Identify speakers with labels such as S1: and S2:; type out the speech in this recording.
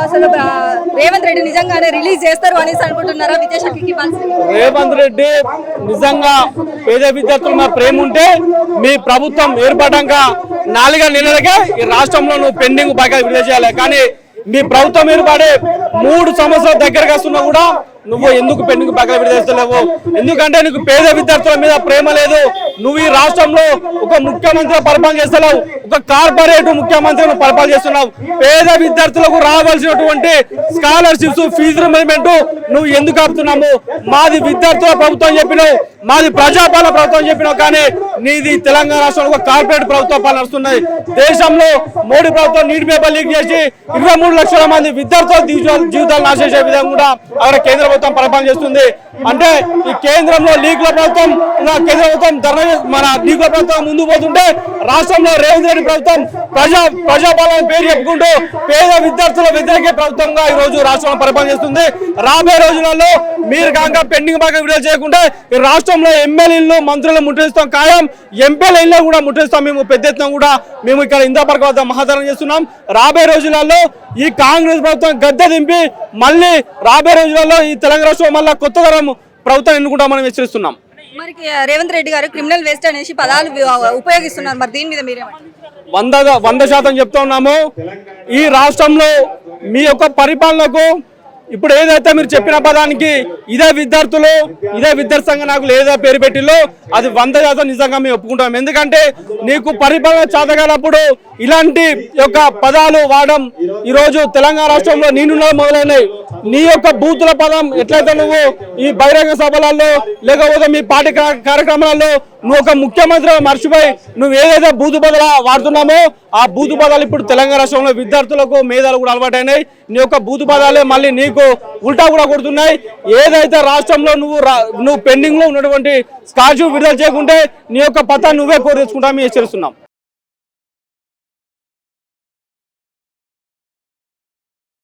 S1: అసలు రేవంత్ రెడ్డి నిజంగానే రిలీజ్ చేస్తారు అనేసి అనుకుంటున్నారా? విద్యాశాఖకి
S2: రేవంత్ రెడ్డి నిజంగా పేద విద్యార్థుల మీద ప్రేమ ఉంటే మీ ప్రభుత్వం ఏర్పడ్డాక 4 నెలలకే ఈ రాష్ట్రంలో నువ్వు పెండింగ్ బకాయిలు విడుదల చేయాలి. కానీ మీ ప్రభుత్వం ఏర్పడే 3 సంవత్సరాల దగ్గరకు వస్తున్నా కూడా నువ్వు ఎందుకు పెండింగ్ బకాయిలు విడుదల చేస్తలేవు? ఎందుకంటే నీకు పేద విద్యార్థుల మీద ప్రేమ లేదు. నువ్వు ఈ రాష్ట్రంలో ఒక ముఖ్యమంత్రి పరిపాలన చేస్తున్నావు, ఒక కార్పొరేట్ ముఖ్యమంత్రి పరిపాలన చేస్తున్నావు. పేద విద్యార్థులకు రావాల్సినటువంటి స్కాలర్షిప్స్, ఫీజు రిమెంబర్మెంట్ నువ్వు ఎందుకు ఆపుతున్నాము? మాది విద్యార్థుల ప్రభుత్వం చెప్పినావు, మాది ప్రజాపాలన ప్రభుత్వం చెప్పినావు, కానీ నీది తెలంగాణ రాష్ట్రంలో ఒక కార్పొరేట్ ప్రభుత్వ పాలన నడుస్తున్నాయి. దేశంలో మోడీ ప్రభుత్వం నీటి పేపర్ లీక్ చేసి 23 లక్షల మంది విద్యార్థుల జీవితాలు నాశించే విధంగా కూడా అక్కడ కేంద్ర ప్రభుత్వం పరిపాలన చేస్తుంది. అంటే ఈ కేంద్రంలో లీగ్ల ప్రభుత్వం, కేంద్ర ప్రభుత్వం మన లీగ్ల ప్రభుత్వం ముందుకు పోతుంటే రాష్ట్రంలో రేవంత్ రెడ్డి ప్రభుత్వం ప్రజాపాలన పేరు చెప్పుకుంటూ పేద విద్యార్థుల వ్యతిరేక ప్రభుత్వంగా ఈ రోజు రాష్ట్రంలో పరిపాలన చేస్తుంది. రాబోయే రోజులలో మీరు కాక పెండింగ్ బాగా విడుదల చేయకుంటే ఈ రాష్ట్రంలో ఎమ్మెల్యేలు, మంత్రులు ముట్టడిస్తాం ఖాయం, ఎంపీలు కూడా ముట్టడిస్తాం. మేము పెద్ద ఎత్తున కూడా మేము ఇక్కడ ఇంద్రపార్క్ వద్ద మహాధరణ చేస్తున్నాం. రాబోయే రోజులలో ఈ కాంగ్రెస్ ప్రభుత్వం గద్దె దింపి మళ్ళీ రాబోయే రోజులలో ఈ తెలంగాణ రాష్ట్రం మళ్ళీ కొత్త తరం ప్రభుత్వం ఎన్నుకుంటామని హెచ్చరిస్తున్నాం.
S1: మరి రేవంత్ రెడ్డి గారు క్రిమినల్ వేస్ట్ అనేసి పదాలు ఉపయోగిస్తున్నారు. మరి దీని మీద
S2: మీరేమంటారు? 100% చెప్తా ఉన్నాము. ఈ రాష్ట్రంలో మీ యొక్క పరిపాలనకు ఇప్పుడు ఏదైతే మీరు చెప్పిన పదానికి ఇదే విద్యార్థులు, ఇదే విద్యార్థి సంఘ నాయకులు ఏదో పేరు పెట్టిలో అది 100% నిజంగా మేము ఒప్పుకుంటాం. ఎందుకంటే నీకు పరిపాలన చేతగానప్పుడు ఇలాంటి యొక్క పదాలు వాడడం ఈరోజు తెలంగాణ రాష్ట్రంలో నీనున్నది మొదలైనవి. నీ యొక్క బూతుల పదం ఎట్లయితే నువ్వు ఈ బహిరంగ సభలలో లేకపోతే మీ పార్టీ కార్యక్రమాలలో నువ్వు ఒక ముఖ్యమంత్రి మర్చిపోయి నువ్వు ఏదైతే బూతు పదాలు వాడుతున్నామో ఆ బూతు పదాలు ఇప్పుడు తెలంగాణ రాష్ట్రంలో విద్యార్థులకు మేధాలు కూడా అలవాటైనాయి. నీ యొక్క బూతు పదాలే మళ్ళీ నీకు ఉల్టా కూడా కొడుతున్నాయి. ఏదైతే రాష్ట్రంలో నువ్వు పెండింగ్ లో ఉన్నటువంటి స్కాలర్షిప్ విడుదల చేయకుంటే నీ యొక్క పత్రాన్ని నువ్వే కోరి తెచ్చుకుంటామని హెచ్చరిస్తున్నాం.